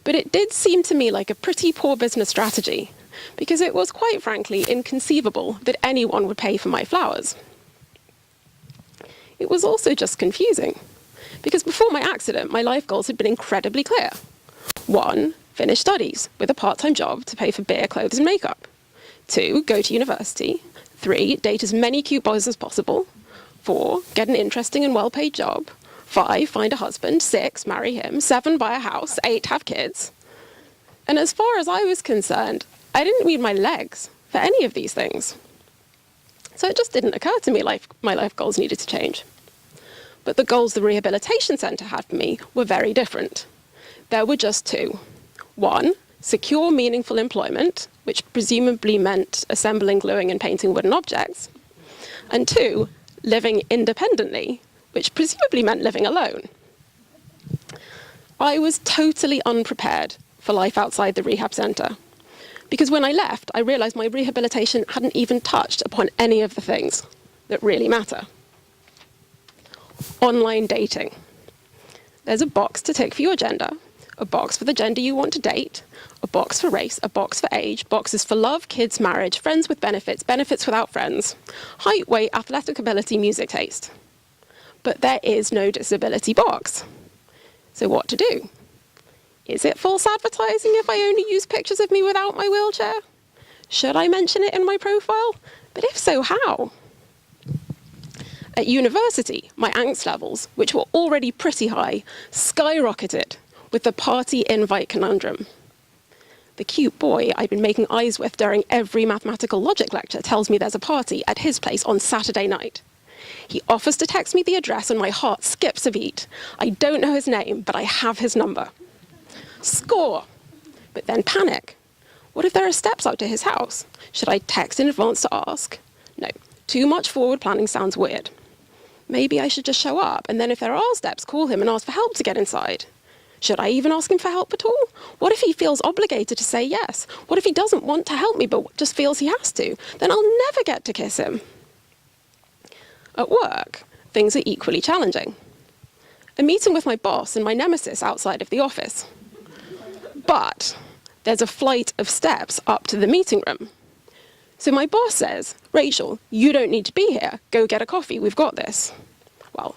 but it did seem to me like a pretty poor business strategy, because it was quite frankly inconceivable that anyone would pay for my flowers. It was also just confusing, because before my accident, my life goals had been incredibly clear. 1, finish studies with a part-time job to pay for beer, clothes, and makeup. 2, go to university. 3, date as many cute boys as possible. 4, get an interesting and well-paid job. 5, find a husband. 6, marry him. 7, buy a house. 8, have kids. And as far as I was concerned, I didn't need my legs for any of these things. So it just didn't occur to me my life goals needed to change. But the goals the rehabilitation centre had for me were very different. There were just 2. 1, secure meaningful employment, which presumably meant assembling, gluing, and painting wooden objects. And 2, living independently, which presumably meant living alone. I was totally unprepared for life outside the rehab centre, because when I left, I realised my rehabilitation hadn't even touched upon any of the things that really matter. Online dating. There's a box to tick for your gender, a box for the gender you want to date, a box for race, a box for age, boxes for love, kids, marriage, friends with benefits, benefits without friends, height, weight, athletic ability, music taste. But there is no disability box. So what to do? Is it false advertising if I only use pictures of me without my wheelchair? Should I mention it in my profile? But if so, how? At university, my angst levels, which were already pretty high, skyrocketed with the party invite conundrum. The cute boy I've been making eyes with during every mathematical logic lecture tells me there's a party at his place on Saturday night. He offers to text me the address and my heart skips a beat. I don't know his name, but I have his number. Score! But then panic. What if there are steps out to his house? Should I text in advance to ask? No, too much forward planning sounds weird. Maybe I should just show up, and then if there are steps, call him and ask for help to get inside. Should I even ask him for help at all? What if he feels obligated to say yes? What if he doesn't want to help me but just feels he has to? Then I'll never get to kiss him. At work, things are equally challenging. A meeting with my boss and my nemesis outside of the office. But there's a flight of steps up to the meeting room. So my boss says, Rachel, you don't need to be here. Go get a coffee. We've got this. Well,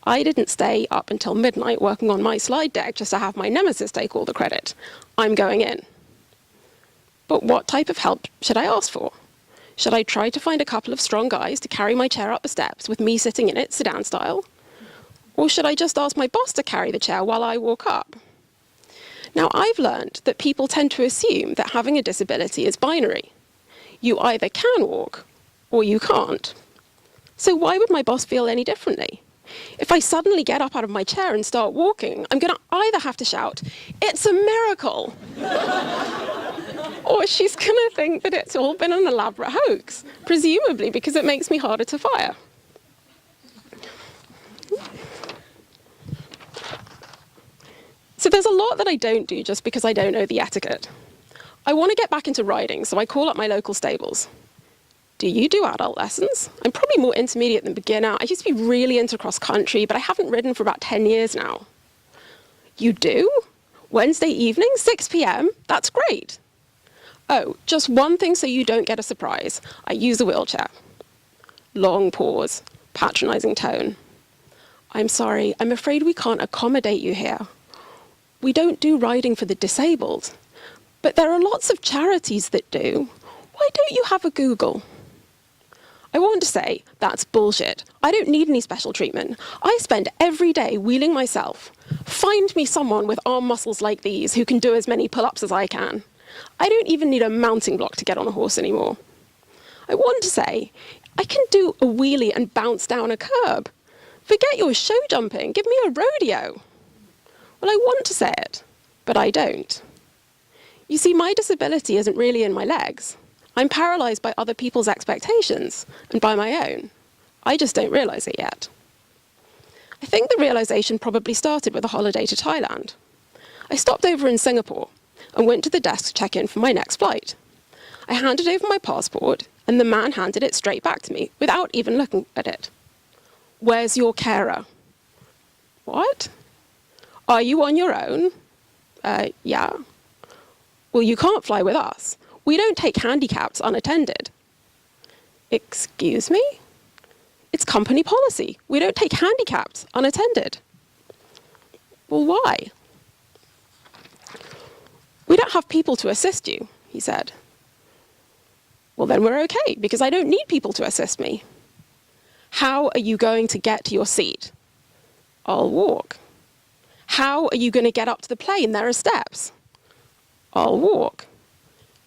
I didn't stay up until midnight working on my slide deck just to have my nemesis take all the credit. I'm going in. But what type of help should I ask for? Should I try to find a couple of strong guys to carry my chair up the steps with me sitting in it, sedan style? Or should I just ask my boss to carry the chair while I walk up? Now, I've learned that people tend to assume that having a disability is binary. You either can walk or you can't. So why would my boss feel any differently? If I suddenly get up out of my chair and start walking, I'm going to either have to shout, "It's a miracle!" or she's going to think that it's all been an elaborate hoax, presumably because it makes me harder to fire. So there's a lot that I don't do just because I don't know the etiquette. I want to get back into riding, so I call up my local stables. Do you do adult lessons? I'm probably more intermediate than beginner. I used to be really into cross country, but I haven't ridden for about 10 years now. You do? Wednesday evening, 6 p.m.? That's great. Oh, just one thing so you don't get a surprise. I use a wheelchair. Long pause, patronizing tone. I'm sorry, I'm afraid we can't accommodate you here. We don't do riding for the disabled, but there are lots of charities that do. Why don't you have a Google? I want to say, that's bullshit. I don't need any special treatment. I spend every day wheeling myself. Find me someone with arm muscles like these who can do as many pull-ups as I can. I don't even need a mounting block to get on a horse anymore. I want to say, I can do a wheelie and bounce down a curb. Forget your show jumping, give me a rodeo. Well, I want to say it, but I don't. You see, my disability isn't really in my legs. I'm paralyzed by other people's expectations and by my own. I just don't realize it yet. I think the realization probably started with a holiday to Thailand. I stopped over in Singapore and went to the desk to check in for my next flight. I handed over my passport and the man handed it straight back to me without even looking at it. Where's your carer? What? Are you on your own? Yeah. Well, you can't fly with us. We don't take handicaps unattended. Excuse me? It's company policy. We don't take handicaps unattended. Well, why? We don't have people to assist you, he said. Well, then we're okay, because I don't need people to assist me. How are you going to get to your seat? I'll walk. How are you going to get up to the plane? There are steps. I'll walk.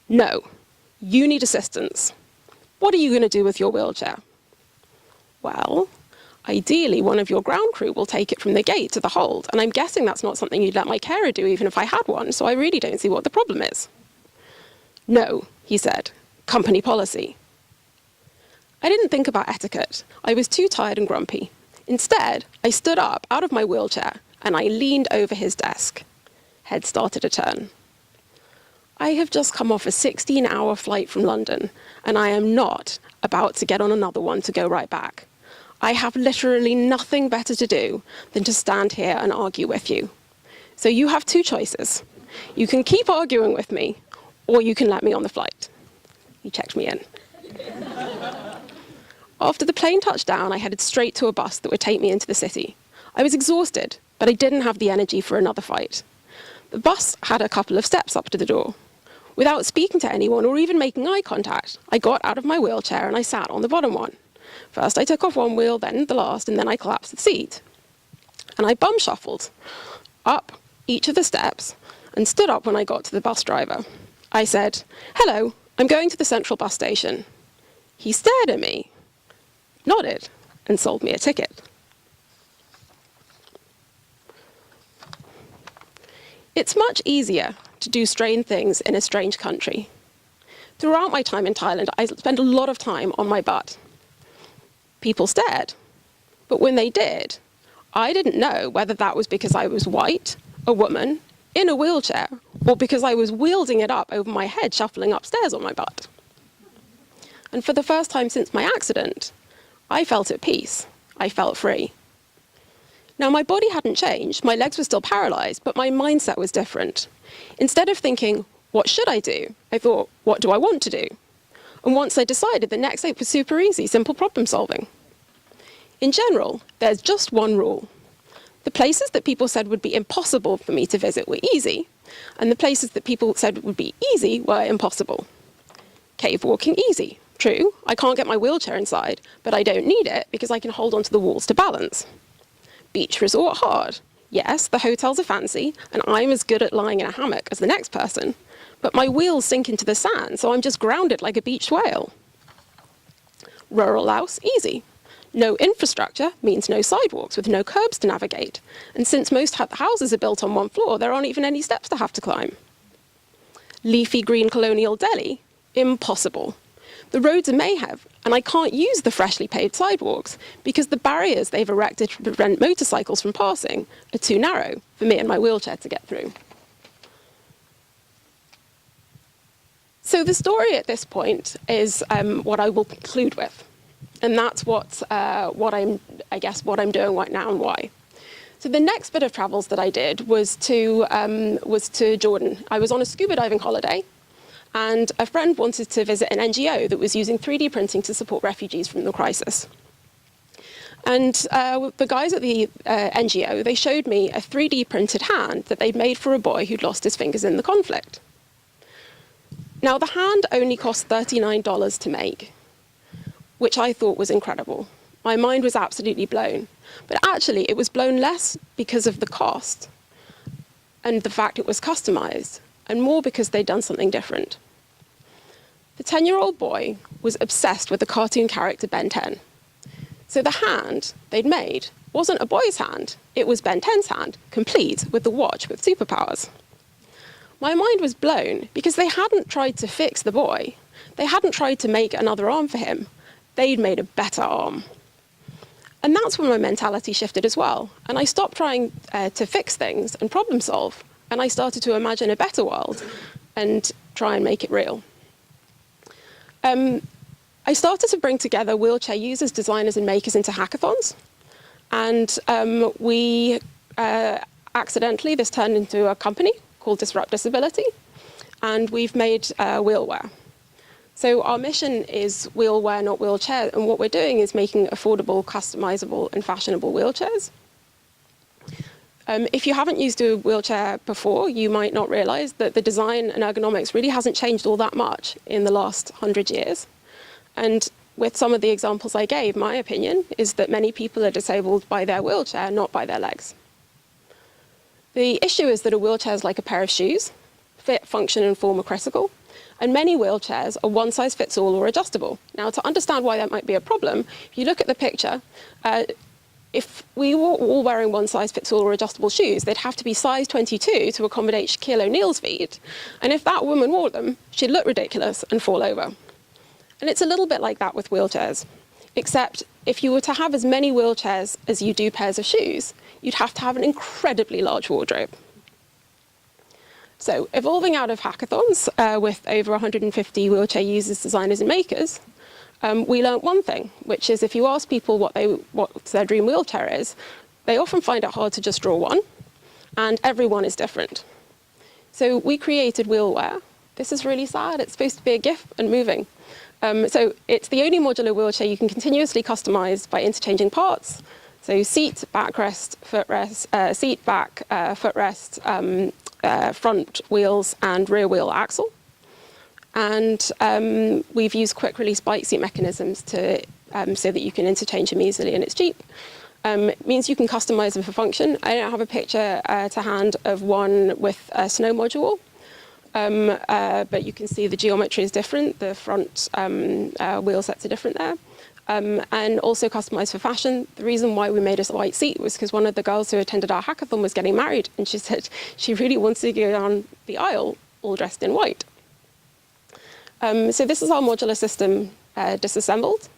No, you need assistance. What are you going to do with your wheelchair? Well, ideally, one of your ground crew will take it from the gate to the hold, and I'm guessing that's not something you'd let my carer do even if I had one, so I really don't see what the problem is. No, he said, company policy. I didn't think about etiquette. I was too tired and grumpy. Instead, I stood up out of my wheelchair and I leaned over his desk. Head started to turn. I have just come off a 16-hour flight from London, and I am not about to get on another one to go right back. I have literally nothing better to do than to stand here and argue with you. So you have two choices. You can keep arguing with me, or you can let me on the flight. He checked me in. After the plane touched down, I headed straight to a bus that would take me into the city. I was exhausted, but I didn't have the energy for another fight. The bus had a couple of steps up to the door. Without speaking to anyone or even making eye contact, I got out of my wheelchair and I sat on the bottom one. First I took off one wheel, then the last, and then I collapsed the seat. And I bum shuffled up each of the steps and stood up when I got to the bus driver. I said, "Hello, I'm going to the central bus station." He stared at me, nodded, and sold me a ticket. It's much easier to do strange things in a strange country. Throughout my time in Thailand, I spent a lot of time on my butt. People stared, but when they did, I didn't know whether that was because I was white, a woman, in a wheelchair, or because I was wielding it up over my head, shuffling upstairs on my butt. And for the first time since my accident, I felt at peace. I felt free. Now, my body hadn't changed, my legs were still paralyzed, but my mindset was different. Instead of thinking, what should I do? I thought, what do I want to do? And once I decided, the next step was super easy, simple problem solving. In general, there's just one rule. The places that people said would be impossible for me to visit were easy, and the places that people said would be easy were impossible. Cave walking, easy. True, I can't get my wheelchair inside, but I don't need it because I can hold onto the walls to balance. Beach resort, hard. Yes, the hotels are fancy, and I'm as good at lying in a hammock as the next person, but my wheels sink into the sand, so I'm just grounded like a beached whale. Rural Laos, easy. No infrastructure means no sidewalks with no curbs to navigate, and since most houses are built on one floor, there aren't even any steps to have to climb. Leafy green colonial Delhi, impossible. The roads are mayhem, and I can't use the freshly paved sidewalks because the barriers they've erected to prevent motorcycles from passing are too narrow for me and my wheelchair to get through. So the story at this point is what I will conclude with, and that's what I'm doing right now and why. So the next bit of travels that I did was to Jordan. I was on a scuba diving holiday, and a friend wanted to visit an NGO that was using 3D printing to support refugees from the crisis. And the guys at the NGO, they showed me a 3D printed hand that they'd made for a boy who'd lost his fingers in the conflict. Now, the hand only cost $39 to make, which I thought was incredible. My mind was absolutely blown. But actually, it was blown less because of the cost and the fact it was customized, and more because they'd done something different. The 10-year-old boy was obsessed with the cartoon character Ben 10. So the hand they'd made wasn't a boy's hand, it was Ben 10's hand, complete with the watch with superpowers. My mind was blown because they hadn't tried to fix the boy. They hadn't tried to make another arm for him. They'd made a better arm. And that's when my mentality shifted as well. And I stopped trying to fix things and problem solve. And I started to imagine a better world and try and make it real. I started to bring together wheelchair users, designers, and makers into hackathons. And we accidentally, this turned into a company called Disrupt Disability. And we've made wheelwear. So our mission is wheelwear, not wheelchair. And what we're doing is making affordable, customizable, and fashionable wheelchairs. If you haven't used a wheelchair before, you might not realize that the design and ergonomics really hasn't changed all that much in the last 100 years. And with some of the examples I gave, my opinion is that many people are disabled by their wheelchair, not by their legs. The issue is that a wheelchair is like a pair of shoes, fit, function, and form are critical. And many wheelchairs are one size fits all or adjustable. Now, to understand why that might be a problem, if you look at the picture, if we were all wearing one size fits all or adjustable shoes, they'd have to be size 22 to accommodate Shaquille O'Neal's feet. And if that woman wore them, she'd look ridiculous and fall over. And it's a little bit like that with wheelchairs, except if you were to have as many wheelchairs as you do pairs of shoes, you'd have to have an incredibly large wardrobe. So evolving out of hackathons with over 150 wheelchair users, designers, and makers, we learned one thing, which is if you ask people what their dream wheelchair is, they often find it hard to just draw one. and everyone is different. So we created Wheelwear. This is really sad. It's supposed to be a GIF and moving. So it's the only modular wheelchair you can continuously customize by interchanging parts. So seat, backrest, footrest, seat, back, footrest, front wheels, and rear wheel axle. And we've used quick release bike seat mechanisms to so that you can interchange them easily, and it's cheap. It means you can customize them for function. I don't have a picture to hand of one with a snow module, but you can see the geometry is different. The front wheel sets are different there. And also customized for fashion. The reason why we made a white seat was because one of the girls who attended our hackathon was getting married, and she said she really wanted to go down the aisle all dressed in white. So this is our modular system disassembled.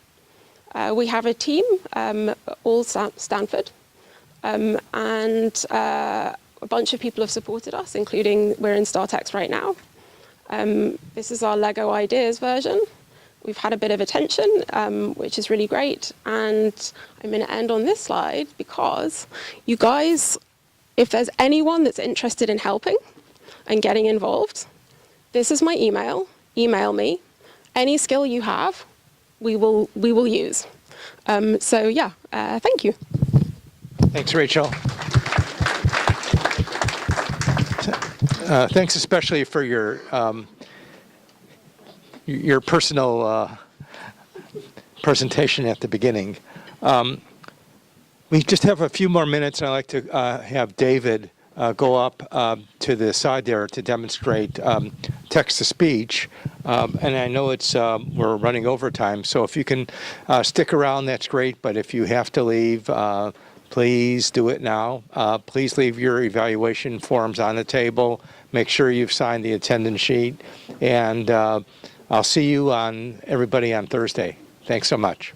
We have a team, all Stanford, and a bunch of people have supported us, including we're in StarTex right now. This is our Lego Ideas version. We've had a bit of attention, which is really great. And I'm going to end on this slide because you guys, if there's anyone that's interested in helping and getting involved, this is my email. Email me. Any skill you have, we will use. So yeah, thank you. Thanks, Rachel. Thanks especially for your personal presentation at the beginning. We just have a few more minutes, and I'd like to have David go up to the side there to demonstrate text-to-speech. And I know it's we're running overtime, so if you can stick around, that's great. But if you have to leave, please do it now. Please leave your evaluation forms on the table. Make sure you've signed the attendance sheet. And I'll see you everybody on Thursday. Thanks so much.